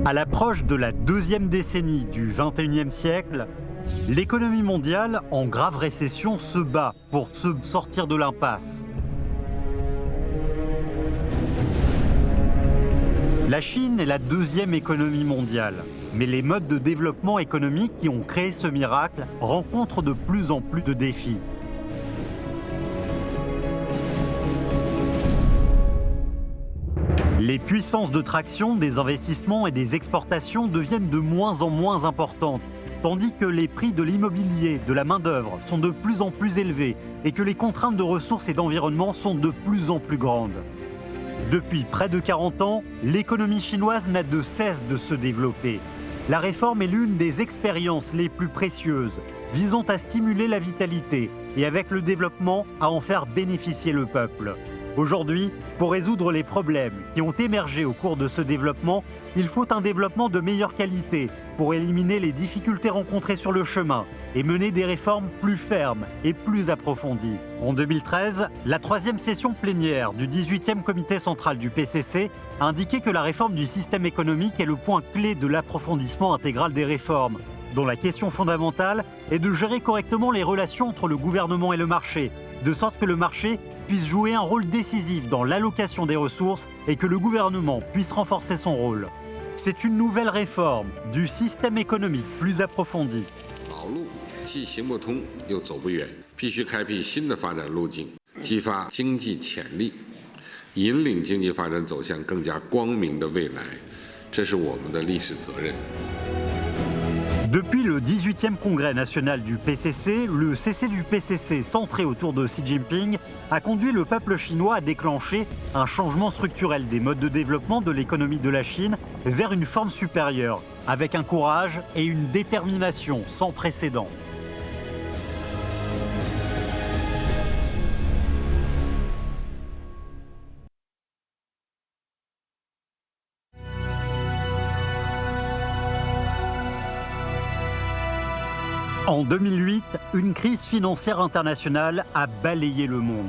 À l'approche de la deuxième décennie du XXIe siècle, l'économie mondiale, en grave récession, se bat pour se sortir de l'impasse. La Chine est la deuxième économie mondiale, mais les modes de développement économique qui ont créé ce miracle rencontrent de plus en plus de défis. Les puissances de traction des investissements et des exportations deviennent de moins en moins importantes, tandis que les prix de l'immobilier, de la main-d'œuvre sont de plus en plus élevés et que les contraintes de ressources et d'environnement sont de plus en plus grandes. Depuis près de 40 ans, l'économie chinoise n'a de cesse de se développer. La réforme est l'une des expériences les plus précieuses, visant à stimuler la vitalité et avec le développement à en faire bénéficier le peuple. Aujourd'hui, pour résoudre les problèmes qui ont émergé au cours de ce développement, il faut un développement de meilleure qualité pour éliminer les difficultés rencontrées sur le chemin et mener des réformes plus fermes et plus approfondies. En 2013, la troisième session plénière du 18e comité central du PCC a indiqué que la réforme du système économique est le point clé de l'approfondissement intégral des réformes, dont la question fondamentale est de gérer correctement les relations entre le gouvernement et le marché, de sorte que le marché puisse jouer un rôle décisif dans l'allocation des ressources et que le gouvernement puisse renforcer son rôle. C'est une nouvelle réforme du système économique plus approfondie. 老路既行不通又走不远，必须开辟新的发展路径，激发经济潜力，引领经济发展走向更加光明的未来，这是我们的历史责任。 Depuis le 18e congrès national du PCC, le CC du PCC centré autour de Xi Jinping a conduit le peuple chinois à déclencher un changement structurel des modes de développement de l'économie de la Chine vers une forme supérieure, avec un courage et une détermination sans précédent. En 2008, une crise financière internationale a balayé le monde.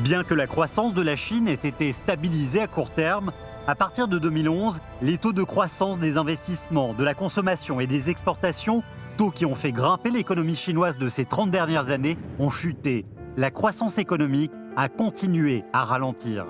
Bien que la croissance de la Chine ait été stabilisée à court terme, à partir de 2011, les taux de croissance des investissements, de la consommation et des exportations, taux qui ont fait grimper l'économie chinoise de ces 30 dernières années, ont chuté. La croissance économique a continué à ralentir.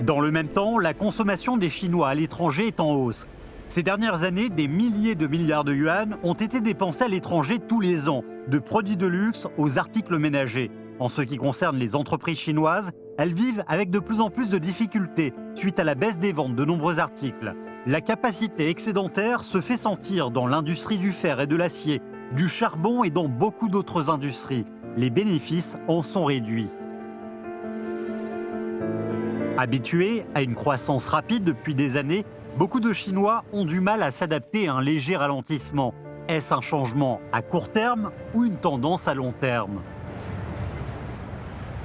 Dans le même temps, la consommation des Chinois à l'étranger est en hausse. Ces dernières années, des milliers de milliards de yuan ont été dépensés à l'étranger tous les ans, de produits de luxe aux articles ménagers. En ce qui concerne les entreprises chinoises, elles vivent avec de plus en plus de difficultés suite à la baisse des ventes de nombreux articles. La capacité excédentaire se fait sentir dans l'industrie du fer et de l'acier, du charbon et dans beaucoup d'autres industries. Les bénéfices en sont réduits. Habitués à une croissance rapide depuis des années, beaucoup de Chinois ont du mal à s'adapter à un léger ralentissement. Est-ce un changement à court terme ou une tendance à long terme?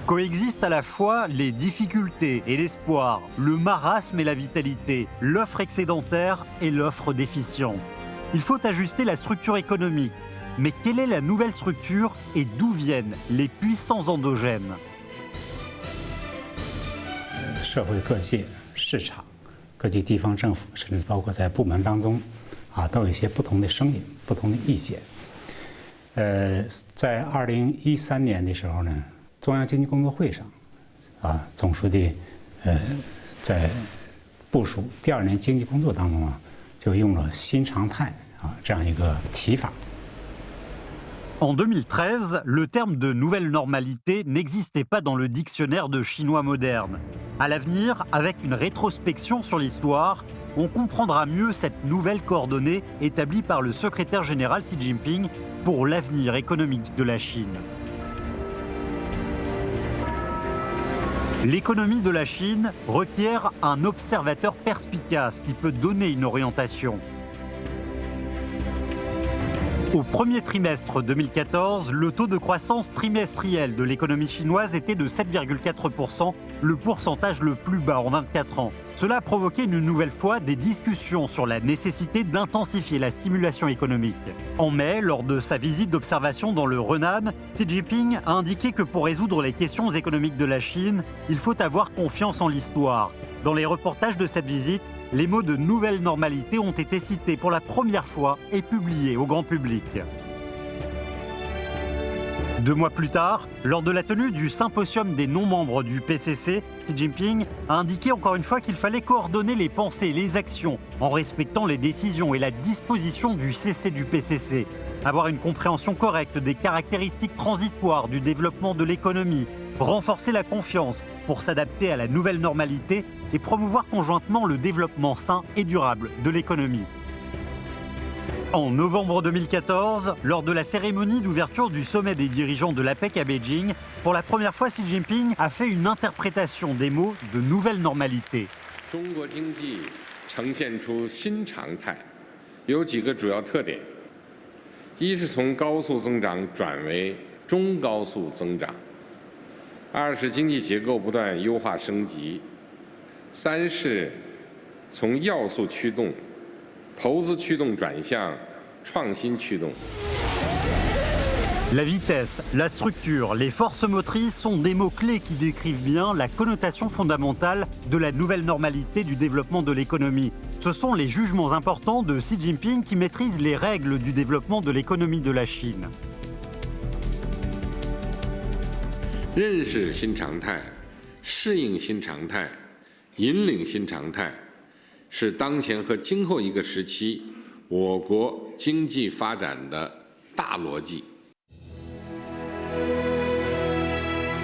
Coexistent à la fois les difficultés et l'espoir, le marasme et la vitalité, l'offre excédentaire et l'offre déficiente. Il faut ajuster la structure économique. Mais quelle est la nouvelle structure et d'où viennent les puissants endogènes? 社会各界、市场、各级地方政府，甚至包括在部门当中，都有一些不同的声音、不同的意见。在2013年的时候呢，中央经济工作会上，总书记在部署第2年经济工作当中就用了新常态这样一个提法。 En 2013, le terme de nouvelle normalité n'existait pas dans le dictionnaire de chinois moderne. À l'avenir, avec une rétrospection sur l'histoire, on comprendra mieux cette nouvelle coordonnée établie par le secrétaire général Xi Jinping pour l'avenir économique de la Chine. L'économie de la Chine requiert un observateur perspicace qui peut donner une orientation. Au premier trimestre 2014, le taux de croissance trimestriel de l'économie chinoise était de 7,4%, le pourcentage le plus bas en 24 ans. Cela a provoqué une nouvelle fois des discussions sur la nécessité d'intensifier la stimulation économique. En mai, lors de sa visite d'observation dans le Henan, Xi Jinping a indiqué que pour résoudre les questions économiques de la Chine, il faut avoir confiance en l'histoire. Dans les reportages de cette visite, les mots de nouvelle normalité ont été cités pour la première fois et publiés au grand public. 2 mois plus tard, lors de la tenue du symposium des non-membres du PCC, Xi Jinping a indiqué encore une fois qu'il fallait coordonner les pensées et les actions en respectant les décisions et la disposition du CC du PCC, avoir une compréhension correcte des caractéristiques transitoires du développement de l'économie, renforcer la confiance pour s'adapter à la nouvelle normalité et promouvoir conjointement le développement sain et durable de l'économie. En novembre 2014, lors de la cérémonie d'ouverture du sommet des dirigeants de l'APEC à Beijing, pour la première fois, Xi Jinping a fait une interprétation des mots de nouvelle normalité. 中国经济呈现出新常态，有几个主要特点：一是从高速增长转为中高速增长；二是经济结构不断优化升级；三是从要素驱动、投资驱动转向创新驱动。 La vitesse, la structure, les forces motrices sont des mots-clés qui décrivent bien la connotation fondamentale de la nouvelle normalité du développement de l'économie. Ce sont les jugements importants de Xi Jinping qui maîtrisent les règles du développement de l'économie de la Chine. 认识新常态、适应新常态、引领新常态，是当前和今后一个时期我国经济发展的大逻辑。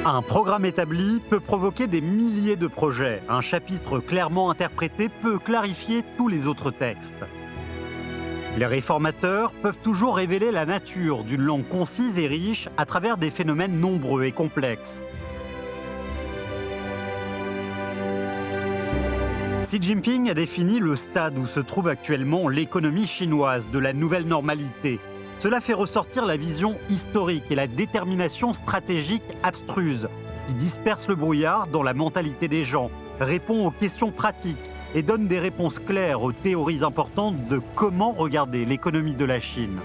Un programme établi peut provoquer des milliers de projets. Un chapitre clairement interprété peut clarifier tous les autres textes. Les réformateurs peuvent toujours révéler la nature d'une langue concise et riche à travers des phénomènes nombreux et complexes. Xi Jinping a défini le stade où se trouve actuellement l'économie chinoise de la nouvelle normalité. Cela fait ressortir la vision historique et la détermination stratégique abstruse, qui disperse le brouillard dans la mentalité des gens, répond aux questions pratiques et donne des réponses claires aux théories importantes de comment regarder l'économie de la Chine.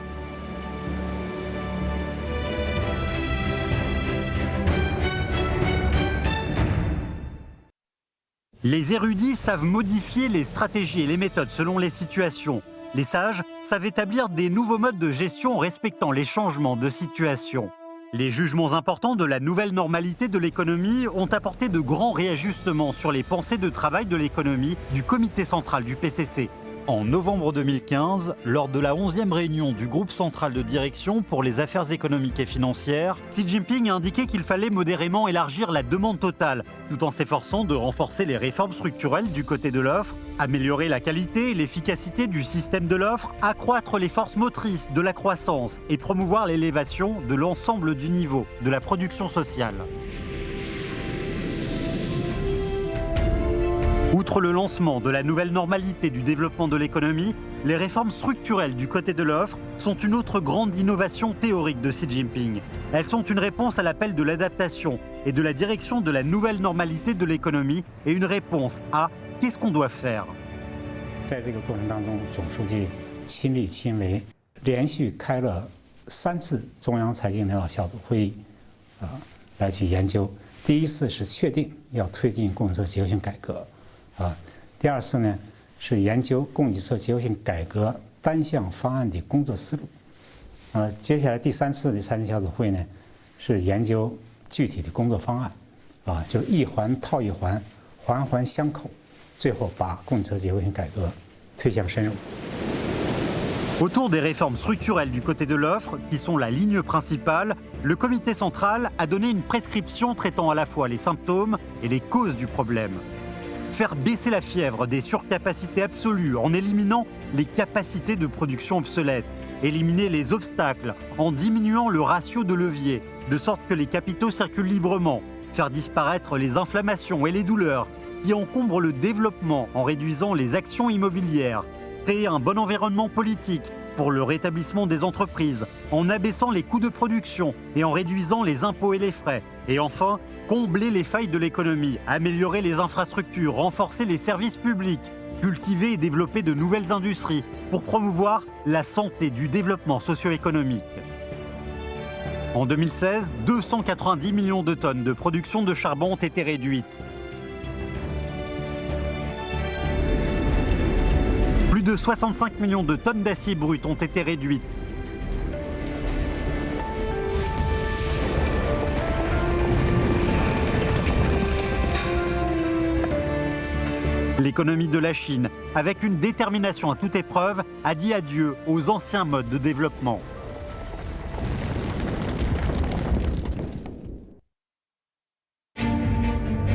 Les érudits savent modifier les stratégies et les méthodes selon les situations. Les sages savent établir des nouveaux modes de gestion en respectant les changements de situation. Les jugements importants de la nouvelle normalité de l'économie ont apporté de grands réajustements sur les pensées de travail de l'économie du comité central du PCC. En novembre 2015, lors de la 11e réunion du groupe central de direction pour les affaires économiques et financières, Xi Jinping a indiqué qu'il fallait modérément élargir la demande totale, tout en s'efforçant de renforcer les réformes structurelles du côté de l'offre, améliorer la qualité et l'efficacité du système de l'offre, accroître les forces motrices de la croissance et promouvoir l'élévation de l'ensemble du niveau de la production sociale. Outre le lancement de la nouvelle normalité du développement de l'économie, les réformes structurelles du côté de l'offre sont une autre grande innovation théorique de Xi Jinping. Elles sont une réponse à l'appel de l'adaptation et de la direction de la nouvelle normalité de l'économie et une réponse à qu'est-ce qu'on doit faire. 在这个过程当中，总书记亲力亲为，连续开了3次中央财经领导小组会议，来去研究。第一次是确定要推进供给侧结构性改革。 第二次呢是研究供给侧结构性改革单项方案的工作思路，接下来第3次的财经小组会呢是研究具体的工作方案，就一环套一环，环环相扣，最后把供给侧结构性改革推向深入。 Autour des réformes structurelles du côté de l'offre, qui sont la ligne principale, le comité central a donné une prescription traitant à la fois les symptômes et les causes du problème. Faire baisser la fièvre des surcapacités absolues en éliminant les capacités de production obsolètes, éliminer les obstacles en diminuant le ratio de levier, de sorte que les capitaux circulent librement, faire disparaître les inflammations et les douleurs qui encombrent le développement en réduisant les actions immobilières, créer un bon environnement politique pour le rétablissement des entreprises, en abaissant les coûts de production et en réduisant les impôts et les frais. Et enfin, combler les failles de l'économie, améliorer les infrastructures, renforcer les services publics, cultiver et développer de nouvelles industries pour promouvoir la santé du développement socio-économique. En 2016, 290 millions de tonnes de production de charbon ont été réduites. Plus de 65 millions de tonnes d'acier brut ont été réduites. L'économie de la Chine, avec une détermination à toute épreuve, a dit adieu aux anciens modes de développement.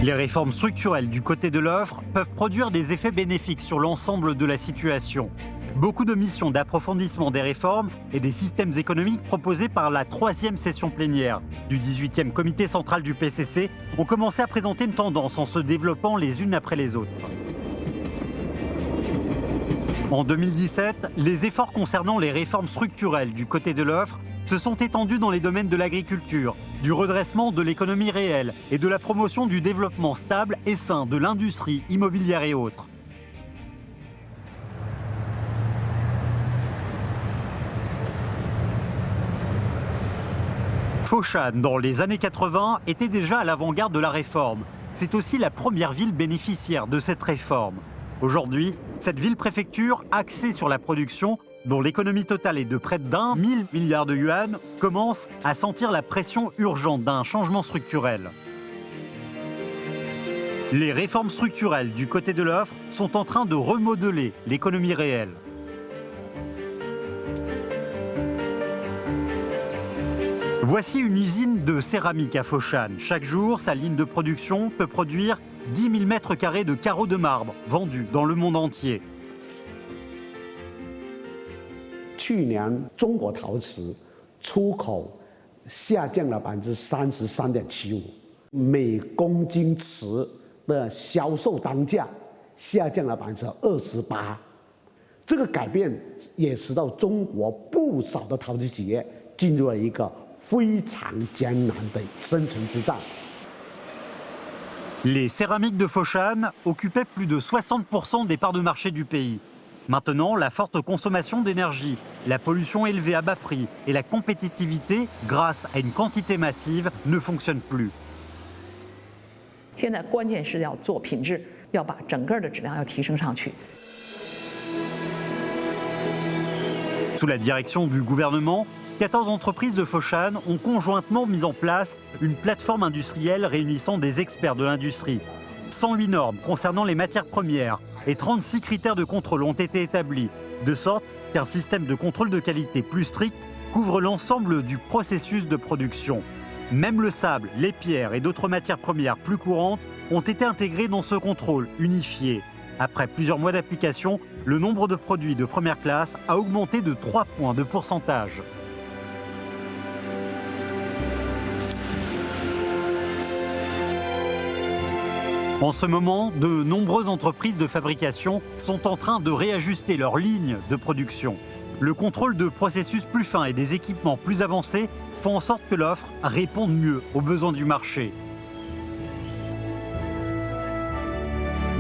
Les réformes structurelles du côté de l'offre peuvent produire des effets bénéfiques sur l'ensemble de la situation. Beaucoup de missions d'approfondissement des réformes et des systèmes économiques proposées par la 3e session plénière du 18e comité central du PCC ont commencé à présenter une tendance en se développant les unes après les autres. En 2017, les efforts concernant les réformes structurelles du côté de l'offre se sont étendus dans les domaines de l'agriculture, du redressement de l'économie réelle et de la promotion du développement stable et sain de l'industrie immobilière et autres. Foshan, dans les années 80, était déjà à l'avant-garde de la réforme. C'est aussi la première ville bénéficiaire de cette réforme. Aujourd'hui, cette ville-préfecture, axée sur la production, dont l'économie totale est de près d'1 000 milliards de yuan, commence à sentir la pression urgente d'un changement structurel. Les réformes structurelles du côté de l'offre sont en train de remodeler l'économie réelle. Voici une usine de céramique à Foshan. Chaque jour, sa ligne de production peut produire 10 000 mètres carrés de carreaux de marbre vendus dans le monde entier. 去年中国陶瓷出口下降了33.75%，每公斤瓷的销售单价下降了28%。这个改变也使到中国不少的陶瓷企业进入了一个非常艰难的生存之战。 Les céramiques de Foshan occupaient plus de 60% des parts de marché du pays. Maintenant, la forte consommation d'énergie, la pollution élevée à bas prix et la compétitivité, grâce à une quantité massive, ne fonctionnent plus. 现在关键是要做品质，要把整个的质量要提升上去。 Sous la direction du gouvernement, 14 entreprises de Foshan ont conjointement mis en place une plateforme industrielle réunissant des experts de l'industrie. 108 normes concernant les matières premières et 36 critères de contrôle ont été établis, de sorte qu'un système de contrôle de qualité plus strict couvre l'ensemble du processus de production. Même le sable, les pierres et d'autres matières premières plus courantes ont été intégrés dans ce contrôle unifié. Après plusieurs mois d'application, le nombre de produits de première classe a augmenté de 3 points de pourcentage. En ce moment, de nombreuses entreprises de fabrication sont en train de réajuster leurs lignes de production. Le contrôle de processus plus fins et des équipements plus avancés font en sorte que l'offre réponde mieux aux besoins du marché.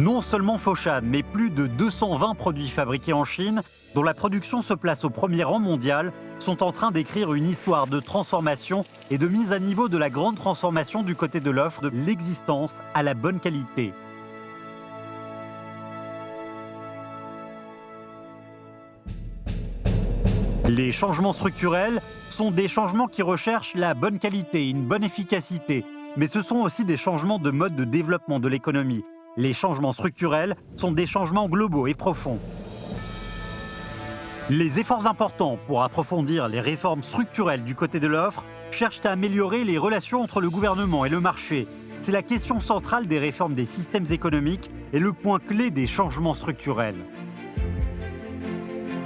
Non seulement Foshan, mais plus de 220 produits fabriqués en Chine, dont la production se place au premier rang mondial, sont en train d'écrire une histoire de transformation et de mise à niveau de la grande transformation du côté de l'offre, de l'existence à la bonne qualité. Les changements structurels sont des changements qui recherchent la bonne qualité, une bonne efficacité, mais ce sont aussi des changements de mode de développement de l'économie. Les changements structurels sont des changements globaux et profonds. Les efforts importants pour approfondir les réformes structurelles du côté de l'offre cherchent à améliorer les relations entre le gouvernement et le marché. C'est la question centrale des réformes des systèmes économiques et le point clé des changements structurels.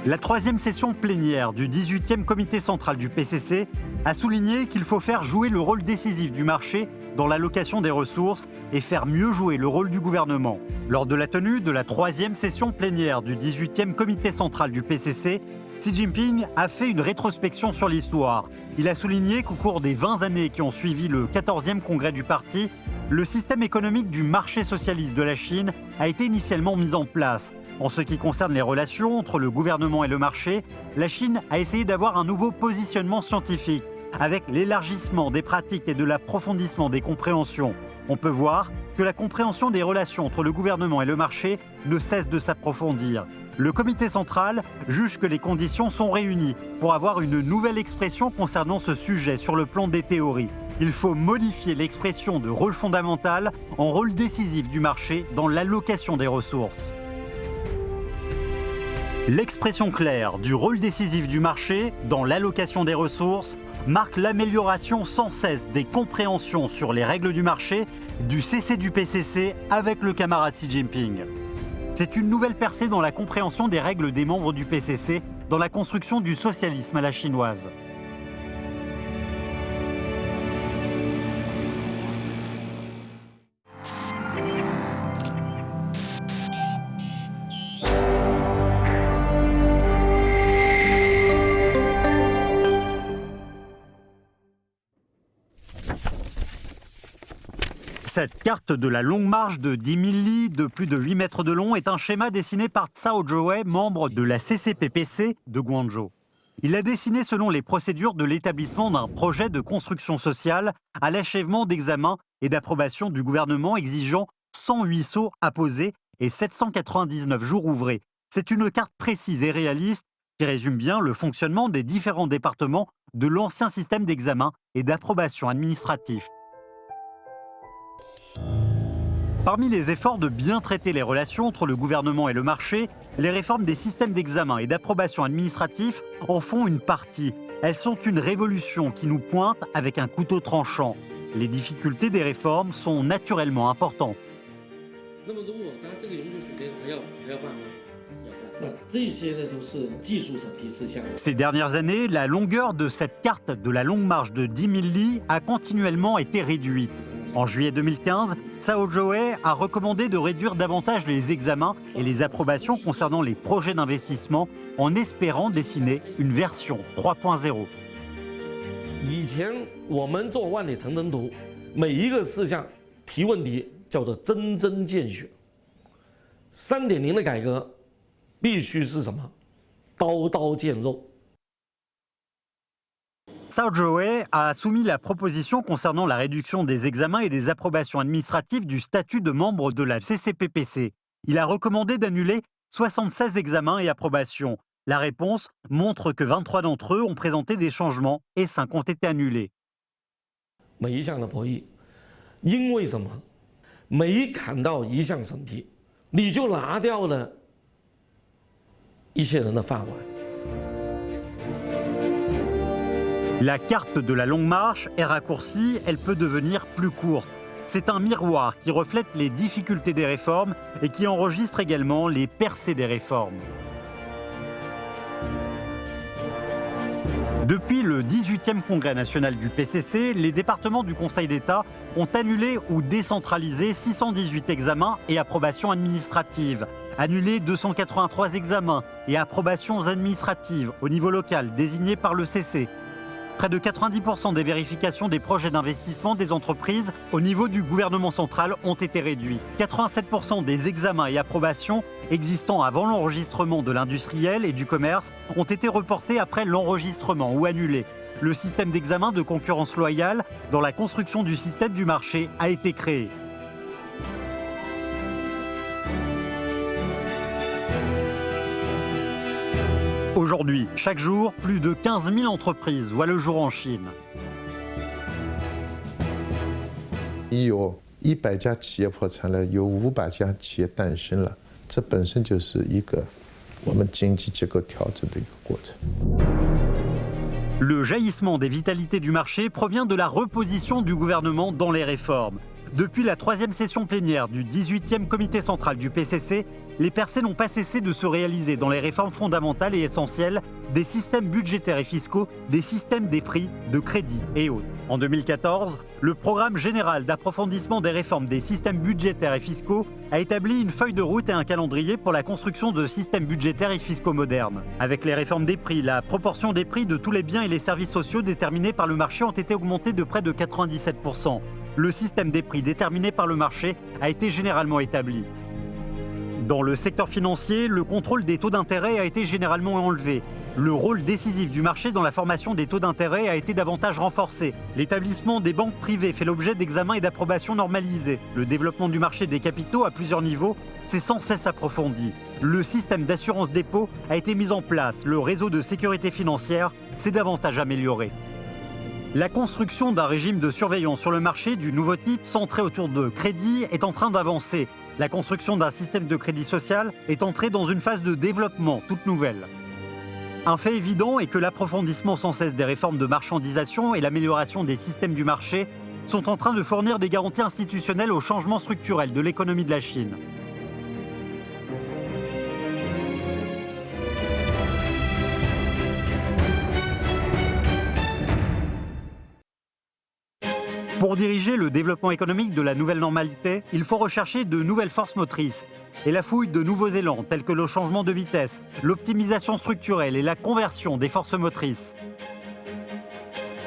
La 3e session plénière du 18e comité central du PCC a souligné qu'il faut faire jouer le rôle décisif du marché dans l'allocation des ressources et faire mieux jouer le rôle du gouvernement. Lors de la tenue de la 3e session plénière du 18e comité central du PCC, Xi Jinping a fait une rétrospection sur l'histoire. Il a souligné qu'au cours des 20 années qui ont suivi le 14e congrès du parti, le système économique du marché socialiste de la Chine a été initialement mis en place. En ce qui concerne les relations entre le gouvernement et le marché, la Chine a essayé d'avoir un nouveau positionnement scientifique, avec l'élargissement des pratiques et de l'approfondissement des compréhensions. On peut voir que la compréhension des relations entre le gouvernement et le marché ne cesse de s'approfondir. Le comité central juge que les conditions sont réunies pour avoir une nouvelle expression concernant ce sujet sur le plan des théories. Il faut modifier l'expression de rôle fondamental en rôle décisif du marché dans l'allocation des ressources. L'expression claire du rôle décisif du marché dans l'allocation des ressources marque l'amélioration sans cesse des compréhensions sur les règles du marché du CC du PCC avec le camarade Xi Jinping. C'est une nouvelle percée dans la compréhension des règles des membres du PCC dans la construction du socialisme à la chinoise. Cette carte de la longue marche de 10 000 li de plus de 8 mètres de long est un schéma dessiné par Cao Zhiwei, membre de la CCPPC de Guangzhou. Il l'a dessiné selon les procédures de l'établissement d'un projet de construction sociale à l'achèvement d'examens et d'approbation du gouvernement exigeant 108 sauts apposés et 799 jours ouvrés. C'est une carte précise et réaliste qui résume bien le fonctionnement des différents départements de l'ancien système d'examen et d'approbation administratif. Parmi les efforts de bien traiter les relations entre le gouvernement et le marché, les réformes des systèmes d'examen et d'approbation administratif en font une partie. Elles sont une révolution qui nous pointe avec un couteau tranchant. Les difficultés des réformes sont naturellement importantes. Ces dernières années, la longueur de cette carte de la longue marche de 10 000 li a continuellement été réduite. En juillet 2015, Cao Zhiwei a recommandé de réduire davantage les examens et les approbations concernant les projets d'investissement en espérant dessiner une version 3.0. 以前我们做万里长征图，每一个事项提问题叫做针针见血。3.0的改革必须是什么？刀刀见肉。 Cao Zhiwei a soumis la proposition concernant la réduction des examens et des approbations administratives du statut de membre de la CCPPC. Il a recommandé d'annuler 76 examens et approbations. La réponse montre que 23 d'entre eux ont présenté des changements et 5 ont été annulés. 每一项的博弈，因为什么？每砍到一项审批，你就拿掉了一些人的饭碗。 La carte de la longue marche est raccourcie, elle peut devenir plus courte. C'est un miroir qui reflète les difficultés des réformes et qui enregistre également les percées des réformes. Depuis le 18e congrès national du PCC, les départements du Conseil d'État ont annulé ou décentralisé 618 examens et approbations administratives, annulé 283 examens et approbations administratives au niveau local désignés par le CC. Près de 90% des vérifications des projets d'investissement des entreprises au niveau du gouvernement central ont été réduits. 87% des examens et approbations existant avant l'enregistrement de l'industriel et du commerce ont été reportés après l'enregistrement ou annulés. Le système d'examen de concurrence loyale dans la construction du système du marché a été créé. Aujourd'hui, chaque jour, plus de 15 000 entreprises voient le jour en Chine. 有100家企业破产了，有500家企业诞生了，这本身就是一个我们经济结构调整的一个过程。 Le jaillissement des vitalités du marché provient de la reposition du gouvernement dans les réformes. Depuis la 3e session plénière du 18e comité central du PCC, les percées n'ont pas cessé de se réaliser dans les réformes fondamentales et essentielles des systèmes budgétaires et fiscaux, des systèmes des prix, de crédit et autres. En 2014, le Programme général d'approfondissement des réformes des systèmes budgétaires et fiscaux a établi une feuille de route et un calendrier pour la construction de systèmes budgétaires et fiscaux modernes. Avec les réformes des prix, la proportion des prix de tous les biens et les services sociaux déterminés par le marché ont été augmentés de près de 97%. Le système des prix déterminé par le marché a été généralement établi. Dans le secteur financier, le contrôle des taux d'intérêt a été généralement enlevé. Le rôle décisif du marché dans la formation des taux d'intérêt a été davantage renforcé. L'établissement des banques privées fait l'objet d'examens et d'approbations normalisés. Le développement du marché des capitaux à plusieurs niveaux s'est sans cesse approfondi. Le système d'assurance dépôt a été mis en place. Le réseau de sécurité financière s'est davantage amélioré. La construction d'un régime de surveillance sur le marché du nouveau type centré autour de crédit est en train d'avancer. La construction d'un système de crédit social est entrée dans une phase de développement toute nouvelle. Un fait évident est que l'approfondissement sans cesse des réformes de marchandisation et l'amélioration des systèmes du marché sont en train de fournir des garanties institutionnelles au changement structurel de l'économie de la Chine. Pour diriger le développement économique de la nouvelle normalité, il faut rechercher de nouvelles forces motrices et la fouille de nouveaux élans tels que le changement de vitesse, l'optimisation structurelle et la conversion des forces motrices.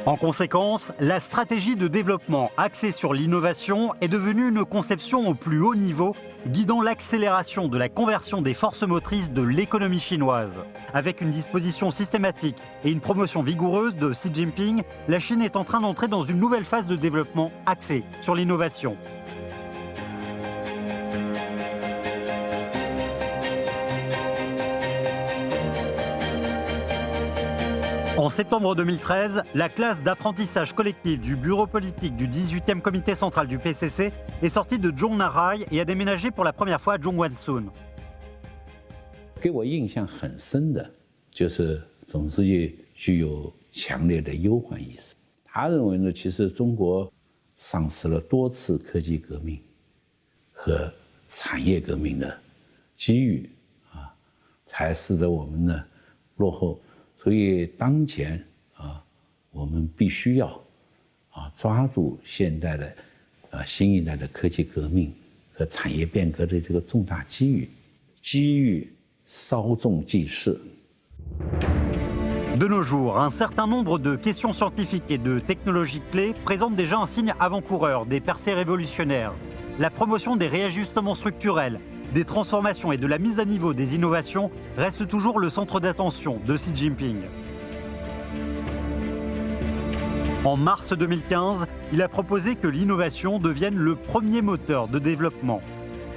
En conséquence, la stratégie de développement axée sur l'innovation est devenue une conception au plus haut niveau, guidant l'accélération de la conversion des forces motrices de l'économie chinoise. Avec une disposition systématique et une promotion vigoureuse de Xi Jinping, la Chine est en train d'entrer dans une nouvelle phase de développement axée sur l'innovation. En septembre 2013, la classe d'apprentissage collectif du bureau politique du 18e comité central du PCC est sortie de Zhongnanhai et a déménagé pour la première fois à Zhongguancun. 给我印象很深的就是总书记具有强烈的忧患意识。他认为呢，其实中国丧失了多次科技革命和产业革命的机遇啊，才使得我们呢落后。所以当前我们必须要抓住现在的新一代的科技革命和产业变革的这个重大机遇，机遇稍纵即逝。 De nos jours, un certain nombre de questions scientifiques et de technologies clés présentent déjà un signe avant-coureur des percées révolutionnaires. La promotion des réajustements structurels, des transformations et de la mise à niveau des innovations reste toujours le centre d'attention de Xi Jinping. En mars 2015, il a proposé que l'innovation devienne le premier moteur de développement.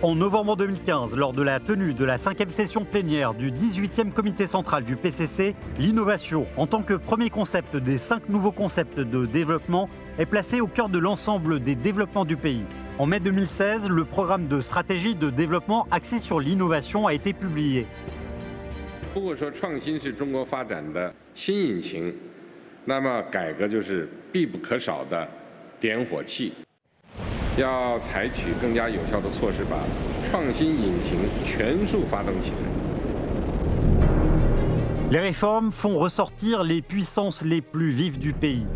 En novembre 2015, lors de la tenue de la 5e session plénière du 18e comité central du PCC, l'innovation, en tant que premier concept des 5 nouveaux concepts de développement, est placée au cœur de l'ensemble des développements du pays. En mai 2016, le programme de stratégie de développement axé sur l'innovation a été publié. 如果说创新是中国发展的新引擎，那么改革就是必不可少的点火器。要采取更加有效的措施，把创新引擎全速发动起来。 Les réformes font ressortir les puissances les plus vives du pays.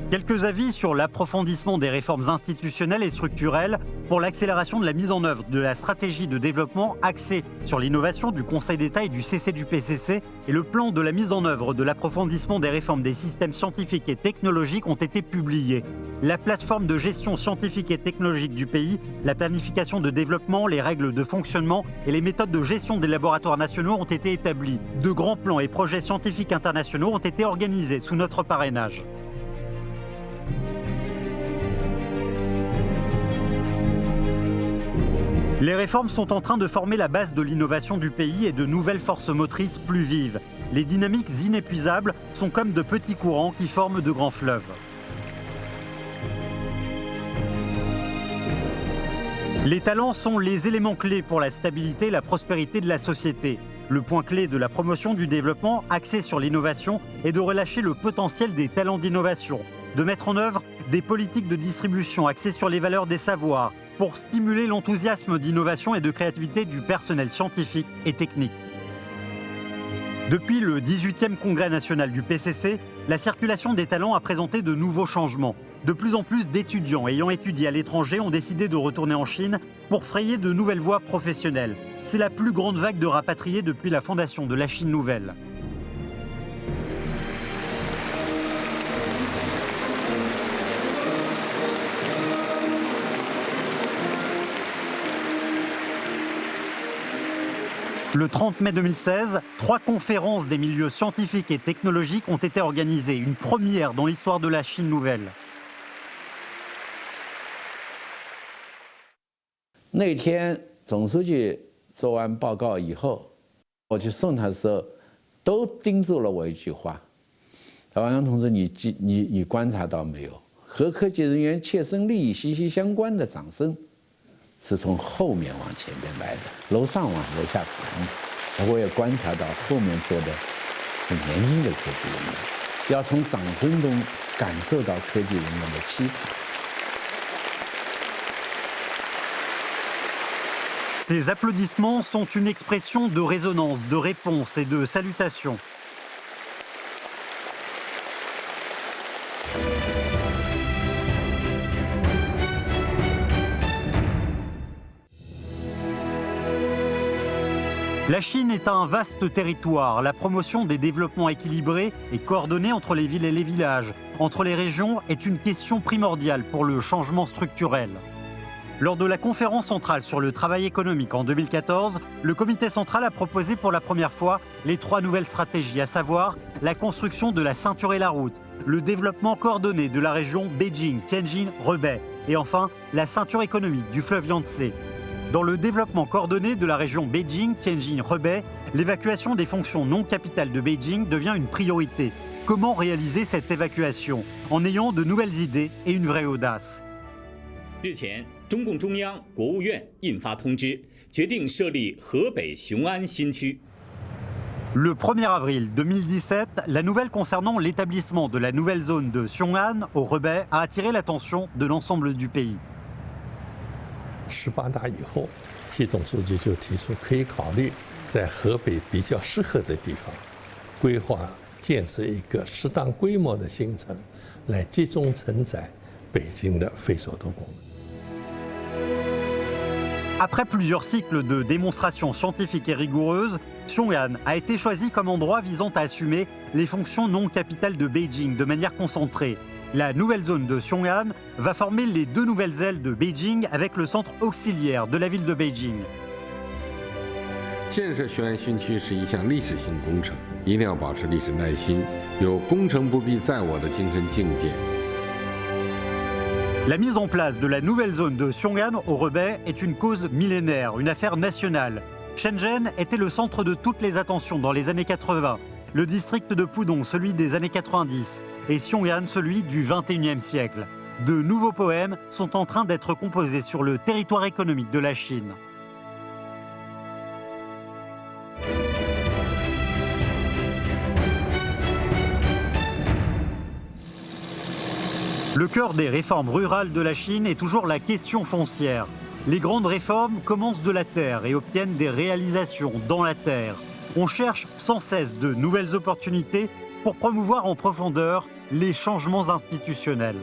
Quelques avis sur l'approfondissement des réformes institutionnelles et structurelles pour l'accélération de la mise en œuvre de la stratégie de développement axée sur l'innovation du Conseil d'État et du CC et le plan de la mise en œuvre de l'approfondissement des réformes des systèmes scientifiques et technologiques ont été publiés. La plateforme de gestion scientifique et technologique du pays, la planification de développement, les règles de fonctionnement et les méthodes de gestion des laboratoires nationaux ont été établies. De grands plans et projets scientifiques internationaux ont été organisés sous notre parrainage. Les réformes sont en train de former la base de l'innovation du pays et de nouvelles forces motrices plus vives. Les dynamiques inépuisables sont comme de petits courants qui forment de grands fleuves. Les talents sont les éléments clés pour la stabilité et la prospérité de la société. Le point clé de la promotion du développement axé sur l'innovation est de relâcher le potentiel des talents d'innovation, de mettre en œuvre des politiques de distribution axées sur les valeurs des savoirs, pour stimuler l'enthousiasme d'innovation et de créativité du personnel scientifique et technique. Depuis le 18e congrès national du PCC, la circulation des talents a présenté de nouveaux changements. De plus en plus d'étudiants ayant étudié à l'étranger ont décidé de retourner en Chine pour frayer de nouvelles voies professionnelles. C'est la plus grande vague de rapatriés depuis la fondation de la Chine nouvelle. Le 30 mai 2016, 3 conférences des milieux scientifiques et technologiques ont été organisées, une première dans l'histoire de la Chine nouvelle. 那天总书记做完报告以后，我去送他的时候，都叮嘱了我一句话：“王阳同志，你观察到没有？和科技人员切身利益息息相关的掌声，是从后面往前面来的，楼上往楼下传的。我也观察到后面坐的是年轻的科技人员，要从掌声中感受到科技人员的期盼。” Ces applaudissements sont une expression de résonance, de réponse et de salutation. La Chine est un vaste territoire. La promotion des développements équilibrés et coordonnés entre les villes et les villages, entre les régions, est une question primordiale pour le changement structurel. Lors de la conférence centrale sur le travail économique en 2014, le comité central a proposé pour la première fois les 3 nouvelles stratégies, à savoir la construction de la ceinture et la route, le développement coordonné de la région Beijing, Tianjin, Hebei et enfin la ceinture économique du fleuve Yangtze. Dans le développement coordonné de la région Beijing, Tianjin, Hebei, l'évacuation des fonctions non capitales de Beijing devient une priorité. Comment réaliser cette évacuation en ayant de nouvelles idées et une vraie audace? 日前，中共中央、国务院印发通知，决定设立河北雄安新区。 Le 1er avril 2017, la nouvelle concernant l'établissement de la nouvelle zone de Xiong'an au Hebei a attiré l'attention de l'ensemble du pays. 18大以后，习总书记就提出可以考虑在河北比较适合的地方，规划建设一个适当规模的新城，来集中承载北京的非首都功能。 Après plusieurs cycles de démonstrations scientifiques et rigoureuses, Xiong'an a été choisi comme endroit visant à assumer les fonctions non capitales de Beijing de manière concentrée. La nouvelle zone de Xiong'an va former les 2 nouvelles ailes de Beijing avec le centre auxiliaire de la ville de Beijing. 建设雄安新区是一项历史性工程，一定要保持历史耐心，有功成不必在我的精神境界。 La mise en place de la nouvelle zone de Xiong'an au Hebei est une cause millénaire, une affaire nationale. Shenzhen était le centre de toutes les attentions dans les années 80, le district de Pudong celui des années 90 et Xiong'an celui du 21e siècle. De nouveaux poèmes sont en train d'être composés sur le territoire économique de la Chine. Le cœur des réformes rurales de la Chine est toujours la question foncière. Les grandes réformes commencent de la terre et obtiennent des réalisations dans la terre. On cherche sans cesse de nouvelles opportunités pour promouvoir en profondeur les changements institutionnels.